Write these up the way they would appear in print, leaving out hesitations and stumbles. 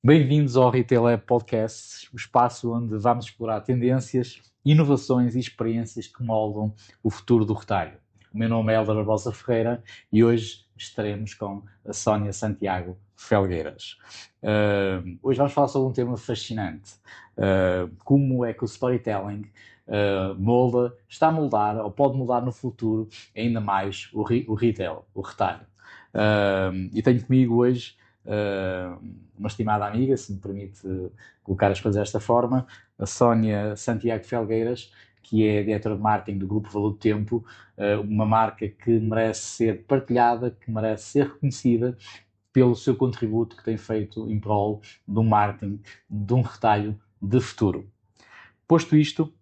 Bem-vindos ao Retail Lab Podcast, o espaço onde vamos explorar tendências, inovações e experiências que moldam o futuro do retalho. O meu nome é Hélder Barbosa Ferreira e hoje estaremos com a Sónia Santiago Felgueiras. Hoje vamos falar sobre um tema fascinante, como é que o storytelling está a moldar ou pode moldar no futuro ainda mais o retail, o retalho. E tenho comigo hoje uma estimada amiga, se me permite colocar as coisas desta forma, a Sónia Santiago Felgueiras, que é diretora de marketing do Grupo Valor do Tempo, uma marca que merece ser partilhada, que merece ser reconhecida pelo seu contributo que tem feito em prol de um marketing, de um retalho de futuro. Posto isto,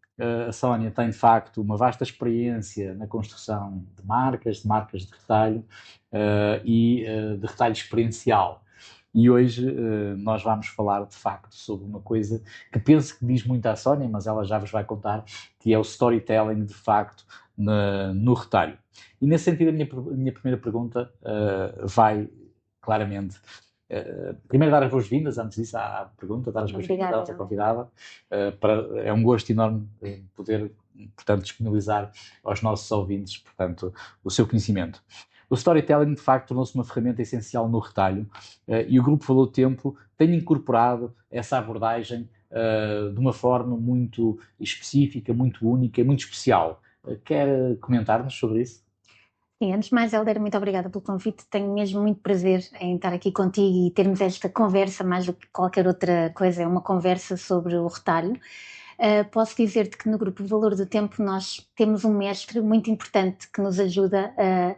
a Sónia tem de facto uma vasta experiência na construção de marcas de retalho e de retalho experiencial. E hoje nós vamos falar de facto sobre uma coisa que penso que diz muito à Sónia, mas ela já vos vai contar, que é o storytelling de facto no retalho. E nesse sentido a minha primeira pergunta vai claramente primeiro dar as boas-vindas, antes disso à pergunta, dar as boas-vindas à nossa convidada. É um gosto enorme poder, portanto, disponibilizar aos nossos ouvintes, portanto, o seu conhecimento. O storytelling, de facto, tornou-se uma ferramenta essencial no retalho e o Grupo Valor do Tempo tem incorporado essa abordagem de uma forma muito específica, muito única e muito especial. Quer comentar-nos sobre isso? Sim, antes de mais, Hélder, muito obrigada pelo convite. Tenho mesmo muito prazer em estar aqui contigo e termos esta conversa, mais do que qualquer outra coisa, é uma conversa sobre o retalho. Posso dizer-te que no Grupo Valor do Tempo nós temos um mestre muito importante que nos ajuda a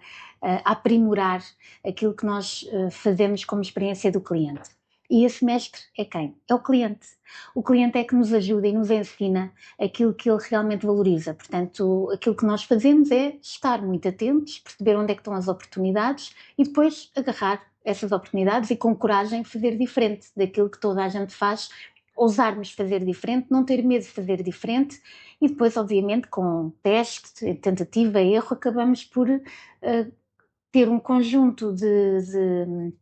aprimorar aquilo que nós fazemos como experiência do cliente. E esse mestre é quem? É o cliente. O cliente é que nos ajuda e nos ensina aquilo que ele realmente valoriza. Portanto, aquilo que nós fazemos é estar muito atentos, perceber onde é que estão as oportunidades e depois agarrar essas oportunidades e com coragem fazer diferente daquilo que toda a gente faz, ousarmos fazer diferente, não ter medo de fazer diferente e depois, obviamente, com teste, tentativa, erro, acabamos por ter um conjunto de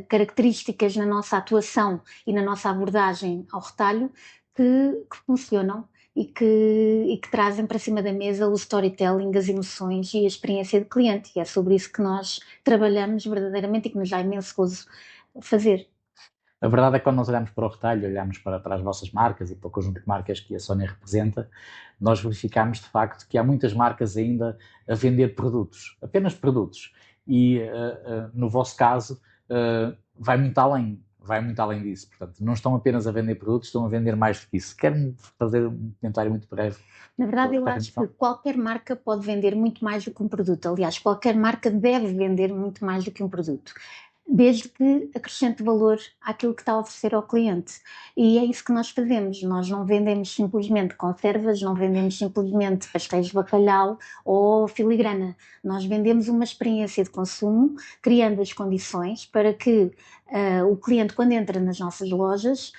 características na nossa atuação e na nossa abordagem ao retalho que funcionam e que trazem para cima da mesa o storytelling, as emoções e a experiência de cliente. E é sobre isso que nós trabalhamos verdadeiramente e que nos dá imenso gozo fazer. A verdade é que quando nós olhamos para o retalho, olhamos para as vossas marcas e para o conjunto de marcas que a Sónia representa, nós verificamos de facto que há muitas marcas ainda a vender produtos, apenas produtos. E no vosso caso vai muito além disso. Portanto, não estão apenas a vender produtos, estão a vender mais do que isso. Quero-me fazer um comentário muito breve. Na verdade, eu acho que qualquer marca pode vender muito mais do que um produto. Aliás, qualquer marca deve vender muito mais do que um produto, desde que acrescente valor àquilo que está a oferecer ao cliente. E é isso que nós fazemos. Nós não vendemos simplesmente conservas, não vendemos simplesmente pastéis de bacalhau ou filigrana. Nós vendemos uma experiência de consumo, criando as condições para que o cliente, quando entra nas nossas lojas,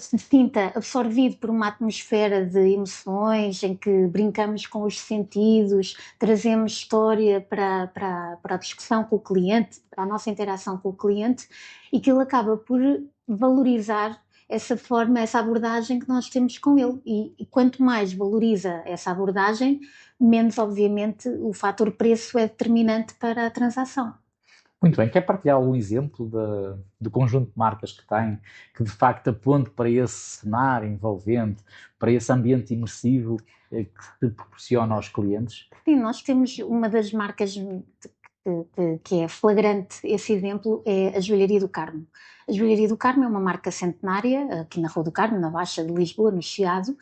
se sinta absorvido por uma atmosfera de emoções em que brincamos com os sentidos, trazemos história para a discussão com o cliente, para a nossa interação com o cliente e que ele acaba por valorizar essa forma, essa abordagem que nós temos com ele. E quanto mais valoriza essa abordagem, menos, obviamente, o fator preço é determinante para a transação. Muito bem, quer partilhar algum exemplo do conjunto de marcas que tem, que de facto aponte para esse cenário envolvente, para esse ambiente imersivo que se proporciona aos clientes? Sim, nós temos uma das marcas que é flagrante esse exemplo, é a Joalharia do Carmo. A Joalharia do Carmo é uma marca centenária, aqui na Rua do Carmo, na Baixa de Lisboa, no Chiado,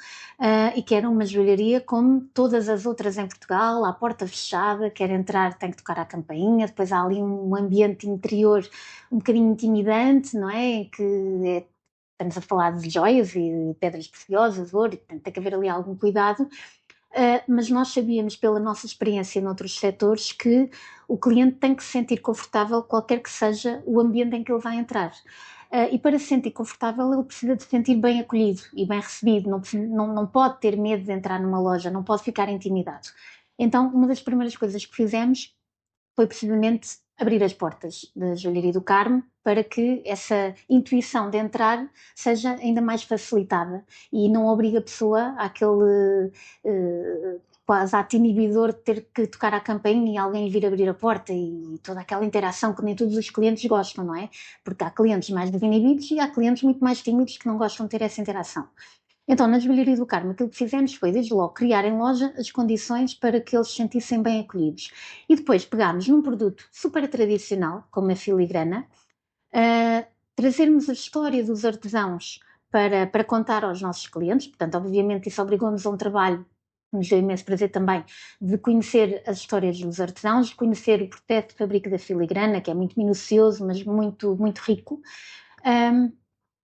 e que era uma joalharia como todas as outras em Portugal, à porta fechada, quer entrar tem que tocar a campainha, depois há ali um ambiente interior um bocadinho intimidante, não é? Estamos a falar de joias e pedras preciosas, ouro, e portanto tem que haver ali algum cuidado. Mas nós sabíamos pela nossa experiência noutros setores que o cliente tem que se sentir confortável qualquer que seja o ambiente em que ele vai entrar. E para se sentir confortável ele precisa de se sentir bem acolhido e bem recebido, não pode ter medo de entrar numa loja, não pode ficar intimidado. Então uma das primeiras coisas que fizemos foi precisamente abrir as portas da Joalharia do Carmo para que essa intuição de entrar seja ainda mais facilitada e não obriga a pessoa àquele quase ato inibidor de ter que tocar a campainha e alguém vir abrir a porta e toda aquela interação que nem todos os clientes gostam, não é? Porque há clientes mais desinibidos e há clientes muito mais tímidos que não gostam de ter essa interação. Então, na Joalharia do Carmo, aquilo que fizemos foi, desde logo, criar em loja as condições para que eles se sentissem bem acolhidos. E depois pegámos num produto super tradicional, como a filigrana, trazermos a história dos artesãos para contar aos nossos clientes. Portanto, obviamente, isso obrigou-nos a um trabalho, nos deu imenso prazer também, de conhecer as histórias dos artesãos, de conhecer o processo de fabrico da filigrana, que é muito minucioso, mas muito, muito rico.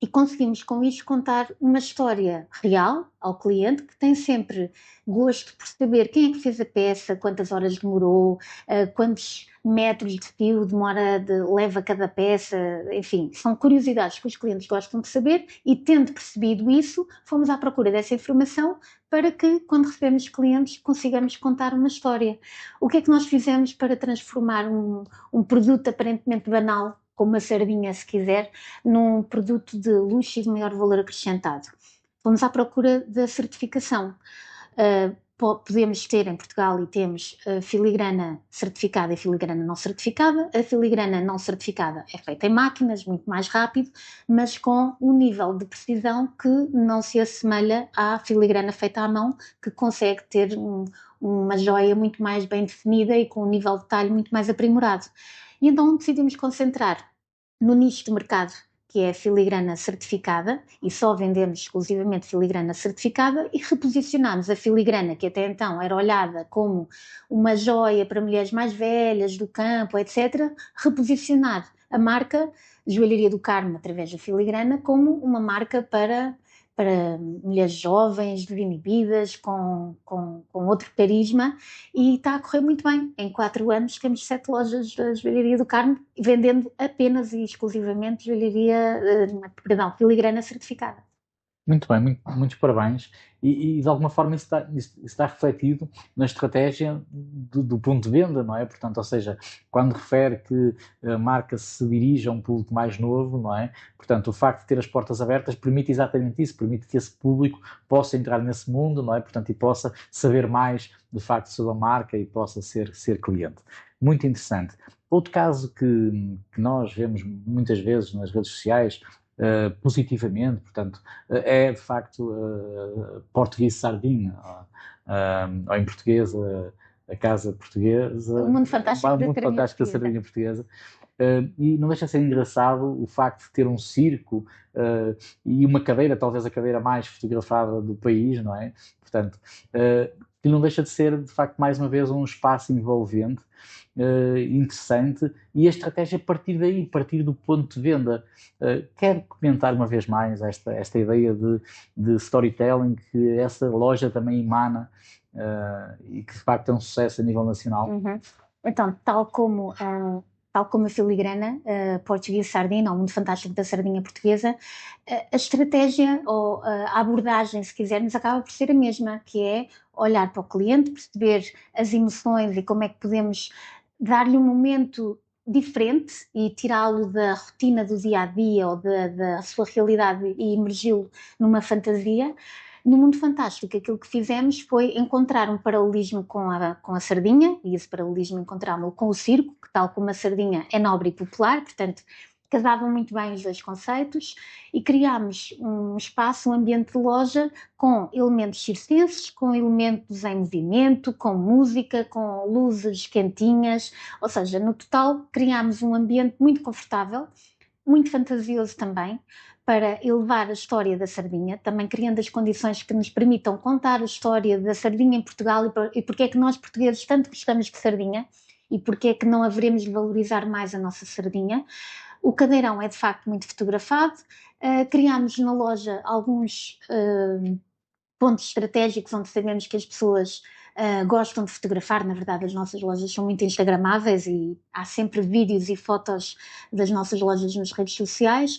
E conseguimos com isto contar uma história real ao cliente, que tem sempre gosto por saber quem é que fez a peça, quantas horas demorou, quantos metros de fio leva cada peça, enfim, são curiosidades que os clientes gostam de saber e, tendo percebido isso, fomos à procura dessa informação para que, quando recebemos clientes, consigamos contar uma história. O que é que nós fizemos para transformar um produto aparentemente banal, como uma sardinha, se quiser, num produto de luxo e de maior valor acrescentado? Fomos à procura da certificação. Podemos ter em Portugal, e temos, filigrana certificada e filigrana não certificada. A filigrana não certificada é feita em máquinas, muito mais rápido, mas com um nível de precisão que não se assemelha à filigrana feita à mão, que consegue ter uma joia muito mais bem definida e com um nível de detalhe muito mais aprimorado. E então decidimos concentrar no nicho de mercado, que é a filigrana certificada, e só vendemos exclusivamente filigrana certificada, e reposicionámos a filigrana, que até então era olhada como uma joia para mulheres mais velhas, do campo, etc., reposicionar a marca Joalharia do Carmo, através da filigrana, como uma marca para mulheres jovens, desinibidas, com outro carisma, e está a correr muito bem. Em 4 anos temos 7 lojas da Joalharia do Carmo, vendendo apenas e exclusivamente filigrana certificada. Muito bem, muitos parabéns. E de alguma forma isso está refletido na estratégia do ponto de venda, não é? Portanto, ou seja, quando refere que a marca se dirige a um público mais novo, não é? Portanto, o facto de ter as portas abertas permite exatamente isso, permite que esse público possa entrar nesse mundo, não é? Portanto, e possa saber mais de facto sobre a marca e possa ser cliente. Muito interessante. Outro caso que nós vemos muitas vezes nas redes sociais, positivamente, portanto, é de facto Portuguese Sardinha, ou em português a Casa Portuguesa, o Mundo Fantástico da Sardinha Portuguesa. E não deixa de ser engraçado o facto de ter um circo e uma cadeira, talvez a cadeira mais fotografada do país, não é? Portanto, que não deixa de ser, de facto, mais uma vez, um espaço envolvente, interessante, e a estratégia partir daí, partir do ponto de venda. Quero comentar uma vez mais esta ideia de storytelling, que essa loja também emana e que, de facto, é um sucesso a nível nacional. Uhum. Então, tal como a filigrana, Portuguese Sardina, ou Mundo Fantástico da Sardinha Portuguesa, a estratégia ou a abordagem, se quisermos, acaba por ser a mesma, que é olhar para o cliente, perceber as emoções e como é que podemos dar-lhe um momento diferente e tirá-lo da rotina do dia-a-dia ou da sua realidade e imergi-lo numa fantasia. No Mundo Fantástico, aquilo que fizemos foi encontrar um paralelismo com a sardinha, e esse paralelismo encontramos com o circo, que, tal como a sardinha, é nobre e popular, portanto, casavam muito bem os dois conceitos, e criámos um espaço, um ambiente de loja com elementos circenses, com elementos em movimento, com música, com luzes quentinhas, ou seja, no total criámos um ambiente muito confortável, muito fantasioso também, para elevar a história da sardinha, também criando as condições que nos permitam contar a história da sardinha em Portugal e porque é que nós portugueses tanto gostamos de sardinha e porque é que não haveremos de valorizar mais a nossa sardinha. O cadeirão é de facto muito fotografado, criámos na loja alguns pontos estratégicos onde sabemos que as pessoas gostam de fotografar. Na verdade, as nossas lojas são muito instagramáveis e há sempre vídeos e fotos das nossas lojas nas redes sociais.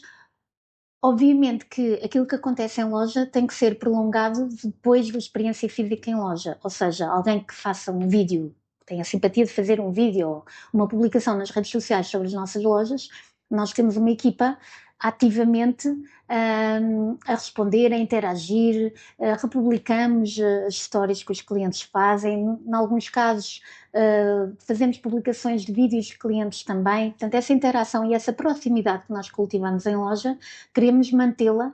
Obviamente que aquilo que acontece em loja tem que ser prolongado depois da experiência física em loja, ou seja, alguém que faça um vídeo tem a simpatia de fazer um vídeo ou uma publicação nas redes sociais sobre as nossas lojas, nós temos uma equipa ativamente a responder, a interagir, republicamos as histórias que os clientes fazem, em alguns casos fazemos publicações de vídeos de clientes também. Portanto, essa interação e essa proximidade que nós cultivamos em loja, queremos mantê-la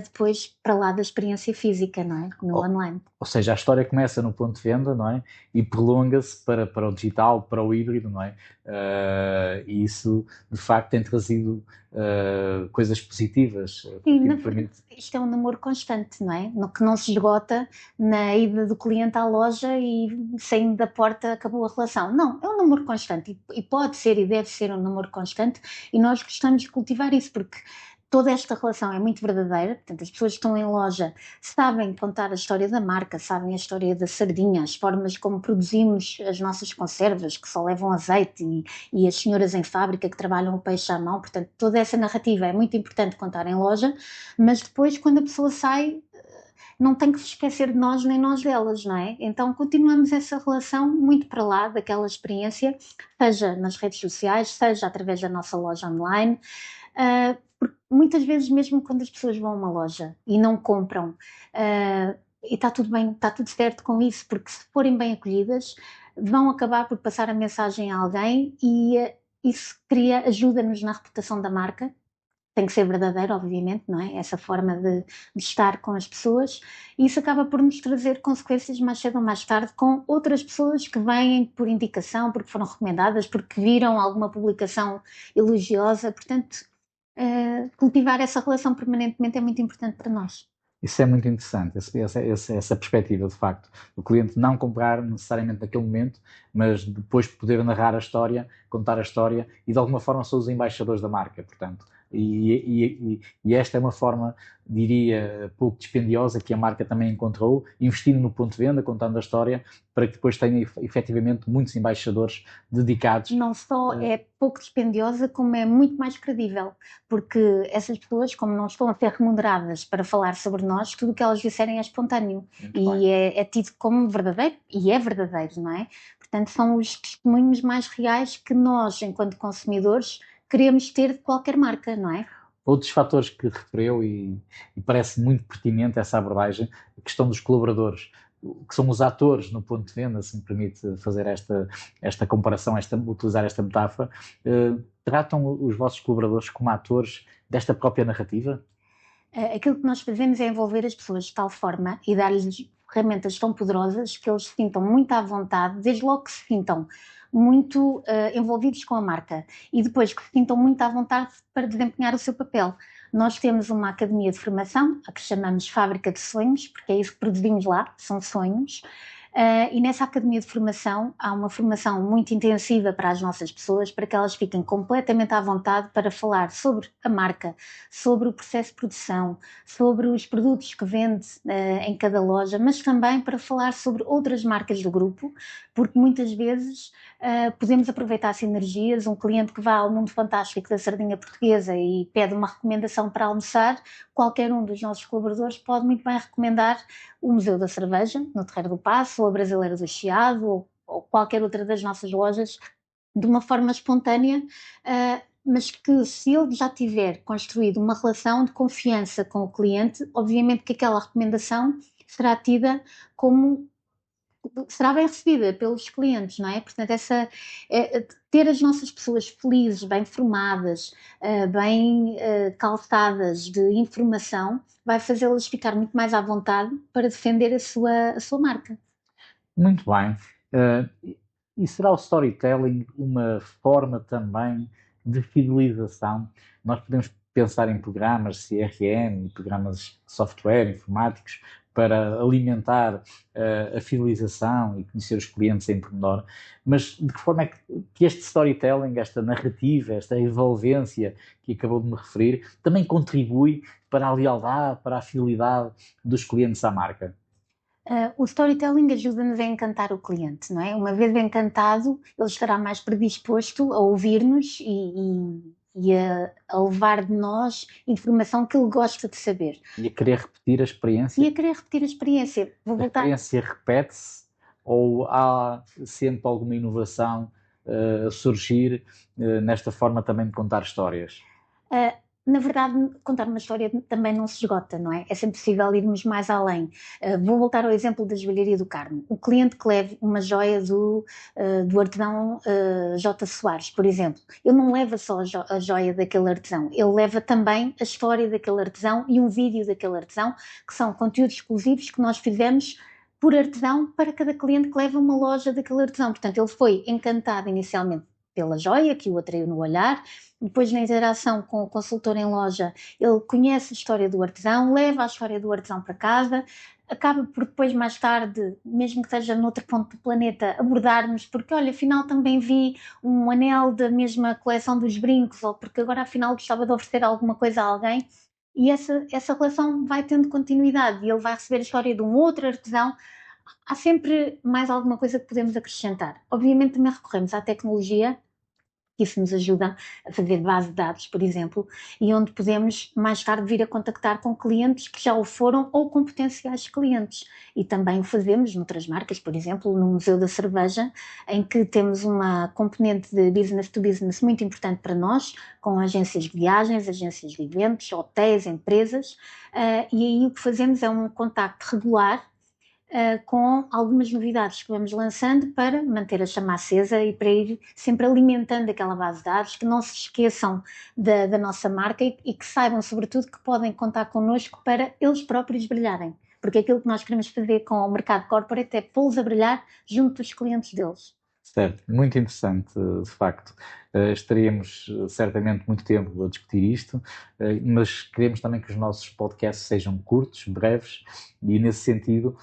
depois para lá da experiência física, não é? No online. Ou seja, a história começa no ponto de venda, não é? E prolonga-se para o digital, para o híbrido, não é? E isso, de facto, tem trazido coisas positivas. Sim, isto é um namoro constante, não é? Que não se esgota na ida do cliente à loja e saindo da porta acabou a relação. Não, é um namoro constante e pode ser e deve ser um namoro constante, e nós gostamos de cultivar isso porque toda esta relação é muito verdadeira. Portanto, as pessoas que estão em loja sabem contar a história da marca, sabem a história da sardinha, as formas como produzimos as nossas conservas, que só levam azeite, e as senhoras em fábrica que trabalham o peixe à mão. Portanto, toda essa narrativa é muito importante contar em loja, mas depois, quando a pessoa sai, não tem que se esquecer de nós nem nós delas, não é? Então continuamos essa relação muito para lá daquela experiência, seja nas redes sociais, seja através da nossa loja online. Porque muitas vezes, mesmo quando as pessoas vão a uma loja e não compram, e está tudo bem, está tudo certo com isso, porque se forem bem acolhidas, vão acabar por passar a mensagem a alguém, e isso ajuda-nos na reputação da marca. Tem que ser verdadeiro, obviamente, não é? Essa forma de estar com as pessoas, e isso acaba por nos trazer consequências mais cedo ou mais tarde com outras pessoas que vêm por indicação, porque foram recomendadas, porque viram alguma publicação elogiosa. Portanto, cultivar essa relação permanentemente é muito importante para nós. Isso é muito interessante, essa perspectiva, de facto, do cliente não comprar necessariamente naquele momento, mas depois poder narrar a história, contar a história, e de alguma forma são os embaixadores da marca, portanto. E esta é uma forma, diria, pouco dispendiosa, que a marca também encontrou, investindo no ponto de venda, contando a história, para que depois tenha efetivamente muitos embaixadores dedicados. Não só é pouco dispendiosa, como é muito mais credível, porque essas pessoas, como não estão a ser remuneradas para falar sobre nós, tudo o que elas disserem é espontâneo e é tido como verdadeiro, e é verdadeiro, não é? Portanto, são os testemunhos mais reais que nós, enquanto consumidores, queremos ter de qualquer marca, não é? Outros fatores que referiu, e parece muito pertinente essa abordagem, a questão dos colaboradores, que são os atores no ponto de venda, se me permite fazer esta comparação, utilizar esta metáfora. Tratam os vossos colaboradores como atores desta própria narrativa? Aquilo que nós fazemos é envolver as pessoas de tal forma e dar-lhes ferramentas tão poderosas que eles se sintam muito à vontade, desde logo que se sintam muito envolvidos com a marca, e depois que se sintam muito à vontade para desempenhar o seu papel. Nós temos uma academia de formação, a que chamamos Fábrica de Sonhos, porque é isso que produzimos lá, são sonhos. E nessa academia de formação há uma formação muito intensiva para as nossas pessoas, para que elas fiquem completamente à vontade para falar sobre a marca, sobre o processo de produção, sobre os produtos que vende em cada loja, mas também para falar sobre outras marcas do grupo, porque muitas vezes podemos aproveitar sinergias. Um cliente que vá ao Mundo Fantástico da Sardinha Portuguesa e pede uma recomendação para almoçar, qualquer um dos nossos colaboradores pode muito bem recomendar o Museu da Cerveja, no Terreiro do Paço, ou a Brasileira do Chiado, ou qualquer outra das nossas lojas, de uma forma espontânea, mas que, se ele já tiver construído uma relação de confiança com o cliente, obviamente que aquela recomendação será tida como... será bem recebida pelos clientes, não é? Portanto, ter as nossas pessoas felizes, bem formadas, bem calçadas de informação, vai fazê-las ficar muito mais à vontade para defender a sua marca. Muito bem. E será o storytelling uma forma também de fidelização? Nós podemos pensar em programas de CRM, programas de software informáticos, para alimentar a fidelização e conhecer os clientes em pormenor, mas de que forma é que este storytelling, esta narrativa, esta envolvência que acabou de me referir, também contribui para a lealdade, para a fidelidade dos clientes à marca? O storytelling ajuda-nos a encantar o cliente, não é? Uma vez encantado, ele estará mais predisposto a ouvir-nos e a levar de nós informação que ele gosta de saber. E a querer repetir a experiência. Vou voltar. A experiência repete-se ou há sempre alguma inovação a surgir nesta forma também de contar histórias? Na verdade, contar uma história também não se esgota, não é? É sempre possível irmos mais além. Vou voltar ao exemplo da joalharia do Carmo. O cliente que leva uma joia do artesão J. Soares, por exemplo, ele não leva só a joia daquele artesão, ele leva também a história daquele artesão e um vídeo daquele artesão, que são conteúdos exclusivos que nós fizemos por artesão para cada cliente que leva uma loja daquele artesão. Portanto, ele foi encantado inicialmente pela joia, que o atraiu no olhar. Depois, na interação com o consultor em loja, ele conhece a história do artesão, leva a história do artesão para casa, acaba por depois, mais tarde, mesmo que esteja noutro ponto do planeta, abordar-nos, porque olha, afinal também vi um anel da mesma coleção dos brincos, ou porque agora afinal gostava de oferecer alguma coisa a alguém, e essa relação vai tendo continuidade, e ele vai receber a história de um outro artesão. Há sempre mais alguma coisa que podemos acrescentar. Obviamente também recorremos à tecnologia, que isso nos ajuda a fazer base de dados, por exemplo, e onde podemos mais tarde vir a contactar com clientes que já o foram ou com potenciais clientes. E também o fazemos noutras marcas, por exemplo, no Museu da Cerveja, em que temos uma componente de business to business muito importante para nós, com agências de viagens, agências de eventos, hotéis, empresas, e aí o que fazemos é um contacto regular com algumas novidades que vamos lançando para manter a chama acesa e para ir sempre alimentando aquela base de dados, que não se esqueçam da nossa marca e que saibam, sobretudo, que podem contar connosco para eles próprios brilharem. Porque aquilo que nós queremos fazer com o mercado corporate é pô-los a brilhar junto dos clientes deles. Certo, muito interessante, de facto. Estaríamos certamente muito tempo a discutir isto, mas queremos também que os nossos podcasts sejam curtos, breves, e nesse sentido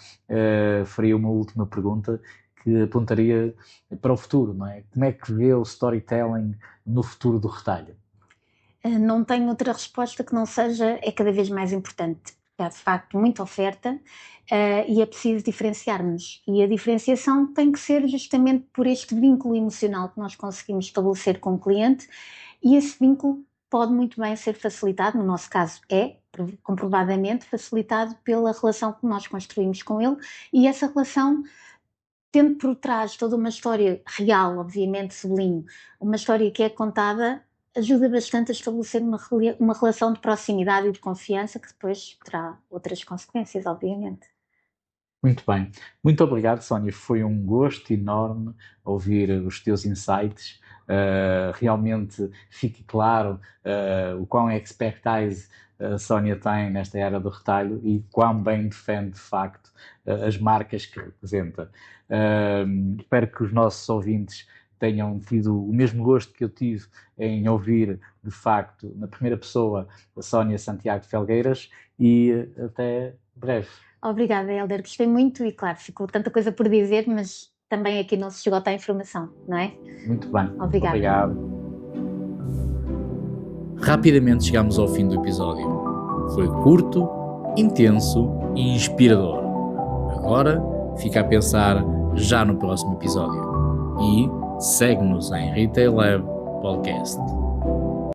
faria uma última pergunta que apontaria para o futuro, não é? Como é que vê o storytelling no futuro do retalho? Não tenho outra resposta que não seja, é cada vez mais importante. Há de facto muita oferta e é preciso diferenciarmos. E a diferenciação tem que ser justamente por este vínculo emocional que nós conseguimos estabelecer com o cliente, e esse vínculo pode muito bem ser facilitado, no nosso caso comprovadamente facilitado pela relação que nós construímos com ele, e essa relação, tendo por trás toda uma história real, obviamente sublinho, uma história que é contada, ajuda bastante a estabelecer uma relação de proximidade e de confiança que depois terá outras consequências, obviamente. Muito bem. Muito obrigado, Sónia. Foi um gosto enorme ouvir os teus insights. Realmente fique claro o quão expertise a Sónia tem nesta era do retalho e quão bem defende, de facto, as marcas que representa. Espero que os nossos ouvintes tenham tido o mesmo gosto que eu tive em ouvir, de facto, na primeira pessoa, a Sónia Santiago Felgueiras, e até breve. Obrigada, Hélder. Gostei muito e, claro, ficou tanta coisa por dizer, mas também aqui não se esgota a informação, não é? Muito bem. Obrigada. Obrigado. Rapidamente chegamos ao fim do episódio. Foi curto, intenso e inspirador. Agora fica a pensar já no próximo episódio. E segue-nos em Retail Lab Podcast.